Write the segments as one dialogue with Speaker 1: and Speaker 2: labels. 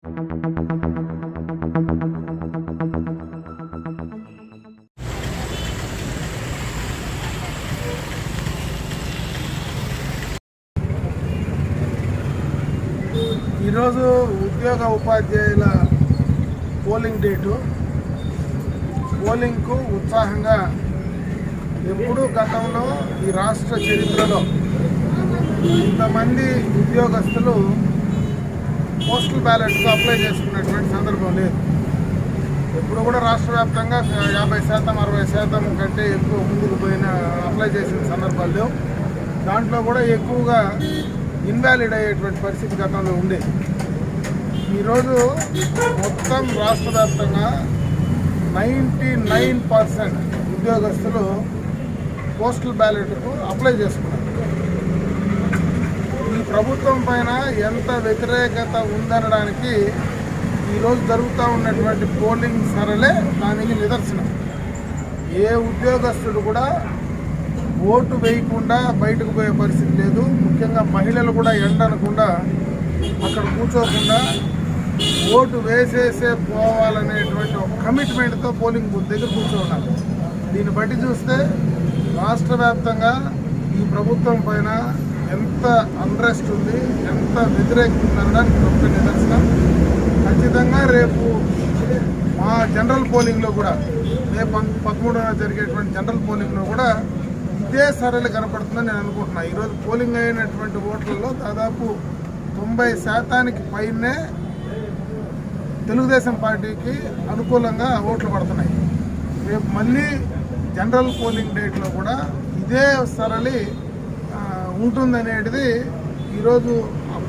Speaker 1: ఈరోజు ఉద్యోగ ఉపాధ్యాయుల పోలింగ్ డేటు. పోలింగ్కు ఉత్సాహంగా ఎప్పుడూ గతంలో ఈ రాష్ట్ర చరిత్రలో ఇంతమంది ఉద్యోగస్తులు పోస్టల్ బ్యాలెట్కు అప్లై చేసుకున్నటువంటి సందర్భం లేదు. ఎప్పుడు కూడా రాష్ట్ర వ్యాప్తంగా 50%, 60% కంటే ఎక్కువ ముందుకు అప్లై చేసిన సందర్భాలు లేవు. దాంట్లో కూడా ఎక్కువగా ఇన్వాలిడ్ అయ్యేటువంటి పరిస్థితి గతంలో ఉండేది. ఈరోజు మొత్తం రాష్ట్ర వ్యాప్తంగా 99% ఉద్యోగస్తులు పోస్టల్ బ్యాలెట్కు అప్లై చేసుకున్నారు. ఈ ప్రభుత్వం పైన ఎంత వ్యతిరేకత ఉందనడానికి ఈరోజు జరుగుతూ ఉన్నటువంటి పోలింగ్ సరళే దానికి నిదర్శనం. ఏ ఉద్యోగస్తుడు కూడా ఓటు వేయకుండా బయటకు పోయే పరిస్థితి లేదు. ముఖ్యంగా మహిళలు కూడా ఎండనకుండా అక్కడ కూర్చోకుండా ఓటు వేసేసే పోవాలనేటువంటి ఒక కమిట్మెంట్తో పోలింగ్ బూత్ దగ్గర కూర్చోన్నారు. దీన్ని బట్టి చూస్తే రాష్ట్ర వ్యాప్తంగా ఈ ప్రభుత్వం పైన ఎంత అన్రెస్ట్ ఉంది, ఎంత వ్యతిరేకత ఉందనడానికి ఒక నిదర్శనం. ఖచ్చితంగా రేపు మా జనరల్ పోలింగ్లో కూడా మే 13న జరిగేటువంటి జనరల్ పోలింగ్లో కూడా ఇదే సరళి కనపడుతుందని నేను అనుకుంటున్నాను. ఈరోజు పోలింగ్ అయినటువంటి ఓట్లలో దాదాపు 90% పైనే తెలుగుదేశం పార్టీకి అనుకూలంగా ఓట్లు పడుతున్నాయి. రేపు మళ్ళీ జనరల్ పోలింగ్ డేట్లో కూడా ఇదే సరళి ఉంటుందనేది ఈరోజు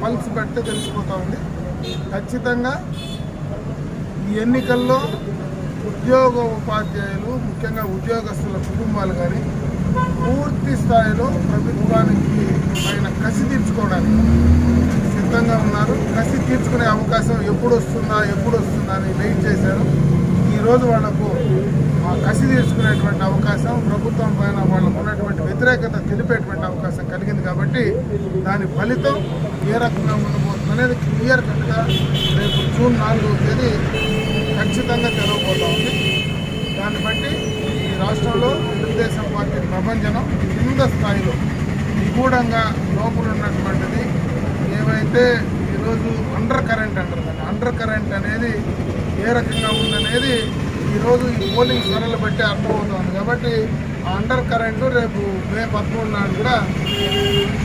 Speaker 1: పల్స్ పెడితే తెలిసిపోతూ ఉంది. ఖచ్చితంగా ఈ ఎన్నికల్లో ఉద్యోగ ఉపాధ్యాయులు, ముఖ్యంగా ఉద్యోగస్తుల కుటుంబాలు కానీ పూర్తి స్థాయిలో ప్రభుత్వానికి పైన కసి తీర్చుకోవడానికి సిద్ధంగా ఉన్నారు. కసి తీర్చుకునే అవకాశం ఎప్పుడు వస్తుందా అని వెయిట్ చేశారు. ఈరోజు వాళ్లకు ఆ కసి తీర్చుకునేటువంటి అవకాశం, ప్రభుత్వం పైన వాళ్ళకు ఉన్నటువంటి వ్యతిరేకత తెలిపేటువంటి అవకాశం కలిగింది. కాబట్టి దాని ఫలితం ఏ రకంగా ఉండబోతుంది అనేది క్లియర్ కట్గా రేపు జూన్ 4వ తేదీ ఖచ్చితంగా తెలవబోతూ ఉంది. దాన్ని బట్టి ఈ రాష్ట్రంలో తెలుగుదేశం పార్టీ ప్రభంజనం కింద స్థాయిలో నిగూఢంగా లోపల ఉన్నటువంటిది ఏవైతే ఈరోజు అండర్ కరెంట్ అంటారు, అండర్ కరెంట్ అనేది ఏ రకంగా ఉందనేది ఈరోజు ఈ పోలింగ్ సరళి బట్టి అర్థమవుతుంది. కాబట్టి ఆ అండర్ కరెంటు రేపు మే 13 నాడు కూడా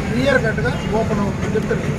Speaker 1: క్లియర్ కట్గా ఓపెన్ అవుతుంది.